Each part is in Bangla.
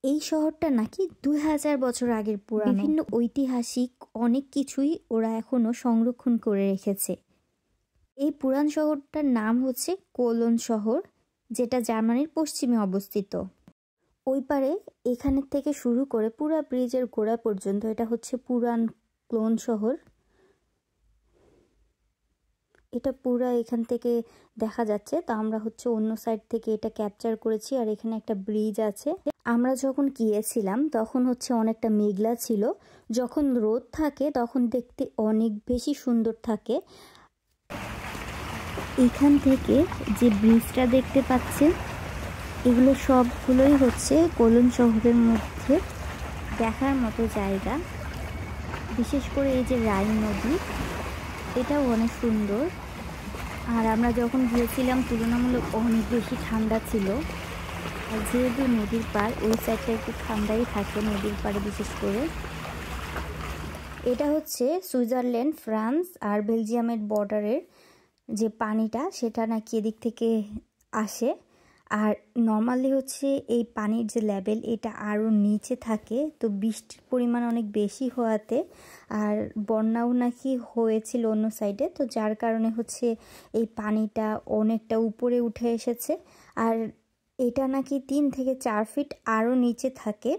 এই শহরটা নাকি 2000 বছর আগের পুরানো। বিভিন্ন ঐতিহাসিক অনেক কিছুই ওরা এখনো সংরক্ষণ করে রেখেছে। এই পুরান শহরটার নাম হচ্ছে কোলন শহর, যেটা জার্মানির পশ্চিমে অবস্থিত। ওই পারে এখানের থেকে শুরু করে পুরা ব্রিজের গোড়া পর্যন্ত এটা হচ্ছে পুরান কোলন শহর। এটা পুরা এখান থেকে দেখা যাচ্ছে, তো আমরা হচ্ছে অন্য সাইড থেকে এটা ক্যাপচার করেছি। আর এখানে একটা ব্রিজ আছে। আমরা যখন গিয়েছিলাম তখন হচ্ছে অনেকটা মেঘলা ছিল। যখন রোদ থাকে তখন দেখতে অনেক বেশি সুন্দর থাকে। এখান থেকে যে ব্রিজটা দেখতে পাচ্ছেন, এগুলো সবগুলোই হচ্ছে কোলন শহরের মধ্যে দেখার মতো জায়গা। বিশেষ করে এই যে রাইন নদী, এটাও অনেক সুন্দর। আর আমরা যখন গিয়েছিলাম তুলনামূলক অনেক বেশি ঠান্ডা ছিল। আর যেহেতু নদীর পাড়, ওই সাইডটা একটু ঠান্ডাই থাকে নদীর পাড়ে বিশেষ করে। এটা হচ্ছে সুইজারল্যান্ড, ফ্রান্স আর বেলজিয়ামের বর্ডারের যে পানিটা, সেটা নাকি এদিক থেকে আসে। আর নর্মালি হচ্ছে এই পানির যে লেভেল, এটা আরও নিচে থাকে। তো বৃষ্টির পরিমাণ অনেক বেশি হওয়াতে আর বন্যাও নাকি হয়েছিল অন্য সাইডে, তো যার কারণে হচ্ছে এই পানিটা অনেকটা উপরে উঠে এসেছে। আর এটা নাকি 3 থেকে 4 ফিট আরও নিচে থাকে,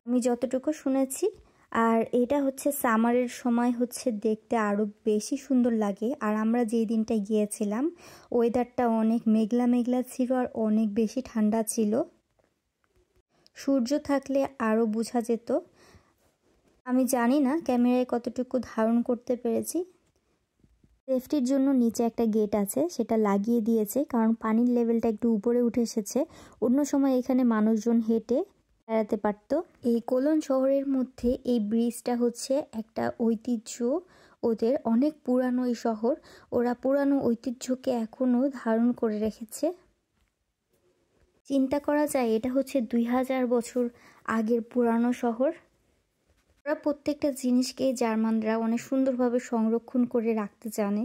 আমি যতটুকু শুনেছি। আর এটা হচ্ছে সামারের সময় হচ্ছে দেখতে আরও বেশি সুন্দর লাগে। আর আমরা যেই দিনটা গিয়েছিলাম ওয়েদারটা অনেক মেঘলা মেঘলা ছিল আর অনেক বেশি ঠান্ডা ছিল। সূর্য থাকলে আরও বোঝা যেত। আমি জানি না ক্যামেরায় কতটুকু ধারণ করতে পেরেছি। সেফটির জন্য নিচে একটা গেট আছে, সেটা লাগিয়ে দিয়েছে, কারণ পানির লেভেলটা একটু উপরে উঠে এসেছে। অন্য সময় এখানে মানুষজন হেঁটে বেড়াতে পারতো। এই কোলন শহরের মধ্যে এই ব্রিজটা হচ্ছে একটা ঐতিহ্য, ওদের অনেক পুরানো এই শহর। ওরা পুরানো ঐতিহ্যকে এখনো ধারণ করে রেখেছে। চিন্তা করা যায় এটা হচ্ছে 2000 বছর আগের পুরানো শহর। ওরা প্রত্যেকটা জিনিসকে জার্মানরা অনেক সুন্দরভাবে সংরক্ষণ করে রাখতে জানে।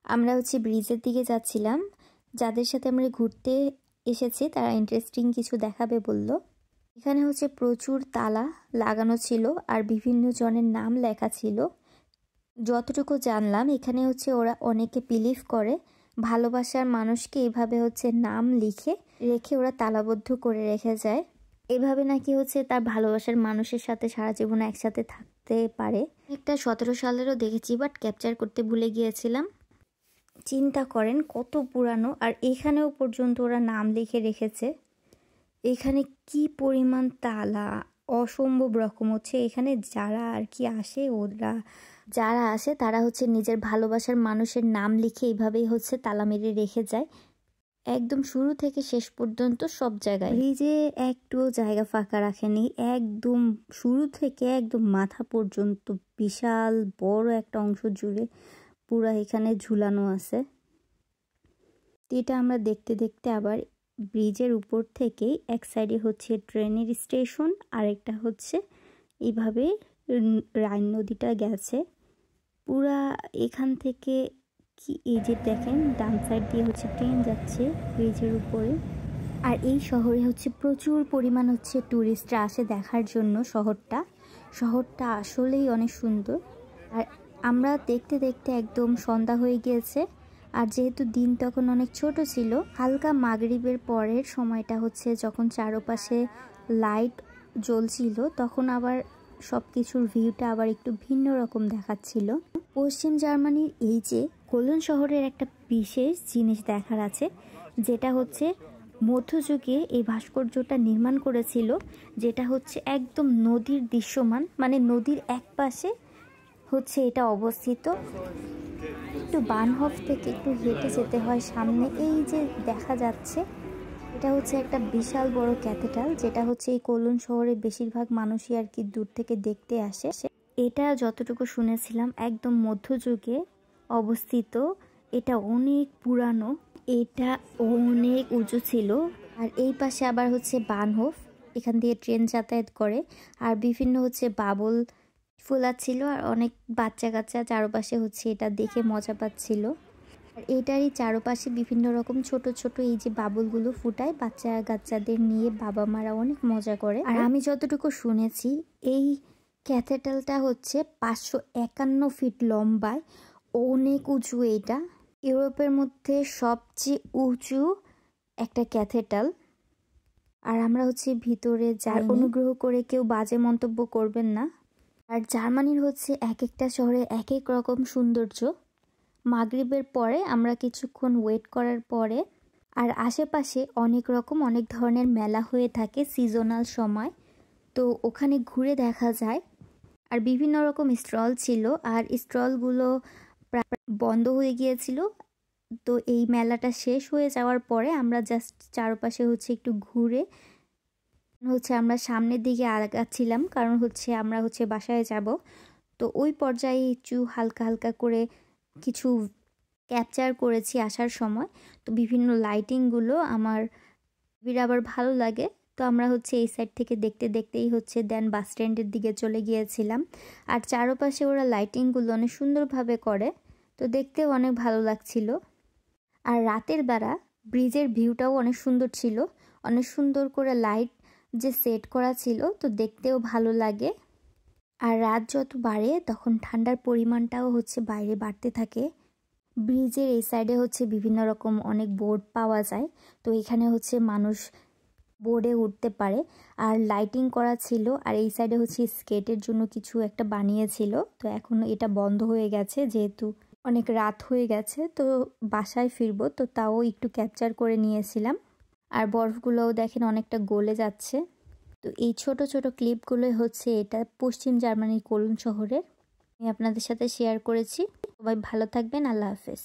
আমরা হচ্ছে ব্রিজের দিকে যাচ্ছিলাম। যাদের সাথে আমরা ঘুরতে এসেছি তারা ইন্টারেস্টিং কিছু দেখাবে বলল। এখানে হচ্ছে প্রচুর তালা লাগানো ছিল আর বিভিন্ন জনের নাম লেখা ছিল। যতটুকু জানলাম এখানে হচ্ছে ওরা অনেকে বিলিভ করে ভালোবাসার মানুষকে এইভাবে হচ্ছে নাম লিখে রেখে ওরা তালাবদ্ধ করে রেখে যায়। এভাবে নাকি হচ্ছে তার ভালোবাসার মানুষের সাথে সারা জীবন একসাথে থাকতে পারে। একটা 17 সালেরও দেখেছি, বাট ক্যাপচার করতে ভুলে গিয়েছিলাম। চিন্তা করেন কত পুরানো, আর এখানেও পর্যন্ত ওরা নাম লিখে রেখেছে। এখানে কি পরিমাণ তালা, অসম্ভব রকম। হচ্ছে এখানে যারা আর কি আসে, যারা আসে তারা হচ্ছে নিজের ভালোবাসার মানুষের নাম লিখে এইভাবেই হচ্ছে তালা মেরে রেখে যায়, একদম শুরু থেকে শেষ পর্যন্ত সব জায়গায়। ব্রিজে একটুও জায়গা ফাঁকা রাখেনি, একদম শুরু থেকে একদম মাথা পর্যন্ত বিশাল বড় একটা অংশ জুড়ে পুরা এখানে ঝুলানো আছে। এটা আমরা দেখতে দেখতে আবার ব্রিজের উপর থেকেই এক সাইডে হচ্ছে ট্রেনের স্টেশন, আরেকটা হচ্ছে এইভাবে রাইন নদীটা গেছে পুরা এখান থেকে। কি এই যে দেখেন ডান সাইড দিয়ে হচ্ছে ট্রেন যাচ্ছে ব্রিজের উপরে। আর এই শহরে হচ্ছে প্রচুর পরিমাণ হচ্ছে ট্যুরিস্টরা আসে দেখার জন্য শহরটা আসলেই অনেক সুন্দর। আর আমরা দেখতে দেখতে একদম সন্ধ্যা হয়ে গিয়েছে। আর যেহেতু দিন তখন অনেক ছোট ছিল, হালকা মাগরিবের পরের সময়টা হচ্ছে যখন চারপাশে লাইট জ্বলছিল, তখন আবার সব কিছুর ভিউটা আবার একটু ভিন্ন রকম দেখাচ্ছিল। পশ্চিম জার্মানির এই যে কোলন শহরের একটা বিশেষ জিনিস দেখার আছে, যেটা হচ্ছে মধ্যযুগে এই ভাস্কর্যটা নির্মাণ করেছিল, যেটা হচ্ছে একদম নদীর দৃশ্যমান, মানে নদীর এক পাশে হচ্ছে এটা অবস্থিত। একটু বানহফ থেকে একটু হেঁটে যেতে হয় সামনে, এই যে দেখা যাচ্ছে এটা হচ্ছে একটা বিশাল বড় ক্যাথেড্রাল, যেটা হচ্ছে এই কোলন শহরে বেশিরভাগ মানুষই আর কি দূর থেকে দেখতে আসে। এটা যতটুকু শুনেছিলাম একদম মধ্যযুগে অবস্থিত, এটা অনেক পুরানো, এটা অনেক উঁচু ছিল। আর এই পাশে আবার হচ্ছে বানহোফ, এখান দিয়ে ট্রেন যাতায়াত করে। আর বিভিন্ন হচ্ছে বাবল ফোলাচ্ছিল আর অনেক বাচ্চা কাচ্চা চারপাশে হচ্ছে এটা দেখে মজা পাচ্ছিল। আর এটারই চারপাশে বিভিন্ন রকম ছোট ছোট এই যে বাবুলগুলো ফুটায়, বাচ্চা কাচ্চাদের নিয়ে বাবা মারা অনেক মজা করে। আর আমি যতটুকু শুনেছি এই ক্যাথেড্রালটা হচ্ছে 551 ফিট লম্বায়, অনেক উঁচু। এটা ইউরোপের মধ্যে সবচেয়ে উঁচু একটা ক্যাথেড্রাল। আর আমরা হচ্ছে ভিতরে যাই, অনুগ্রহ করে কেউ বাজে মন্তব্য করবেন না। আর জার্মানির হচ্ছে এক একটা শহরে এক এক রকম সৌন্দর্য। মাগরিবের পরে আমরা কিছুক্ষণ ওয়েট করার পরে, আর আশেপাশে অনেক ধরনের মেলা হয়ে থাকে সিজনাল সময়, তো ওখানে ঘুরে দেখা যায়। আর বিভিন্ন রকম স্টল ছিল, আর স্টলগুলো বন্ধ হয়ে গিয়েছিল। তো এই মেলাটা শেষ হয়ে যাওয়ার পরে আমরা জাস্ট চারপাশে হচ্ছে একটু ঘুরে হচ্ছে আমরা সামনের দিকে আগাচ্ছিলাম, কারণ হচ্ছে আমরা হচ্ছে বাসায় যাব। তো ওই পর্যায়ে একটু হালকা হালকা করে কিছু ক্যাপচার করেছি আসার সময়। তো বিভিন্ন লাইটিংগুলো আমার আবার ভালো লাগে। তো আমরা হচ্ছে এই সাইড থেকে দেখতে দেখতেই হচ্ছে দেন বাস স্ট্যান্ডের দিকে চলে গিয়েছিলাম। আর চারপাশে ওরা লাইটিংগুলো অনেক সুন্দরভাবে করে, তো দেখতেও অনেক ভালো লাগছিল। আর রাতের বেলা ব্রিজের ভিউটাও অনেক সুন্দর ছিল, অনেক সুন্দর করে লাইট যে সেট করা ছিল, তো দেখতেও ভালো লাগে। আর রাত যত বাড়ে তখন ঠান্ডার পরিমাণটাও হচ্ছে বাইরে বাড়তে থাকে। ব্রিজের এই সাইডে হচ্ছে বিভিন্ন রকম অনেক বোর্ড পাওয়া যায়, তো এখানে হচ্ছে মানুষ বোর্ডে উঠতে পারে। আর লাইটিং করা ছিল, আর এই সাইডে হচ্ছে স্কেটের জন্য কিছু একটা বানিয়েছিল। তো এখন এটা বন্ধ হয়ে গেছে যেহেতু অনেক রাত হয়ে গেছে, তো বাসায় ফিরবো, তো তাও একটু ক্যাপচার করে নিয়েছিলাম। আর বরফগুলোও দেখেন অনেকটা গলে যাচ্ছে। তো এই ছোট ছোট ক্লিপগুলোই হচ্ছে এটা পশ্চিম জার্মানির কোলন শহরের আমি আপনাদের সাথে শেয়ার করেছি। সবাই ভালো থাকবেন, আল্লাহ হাফেজ।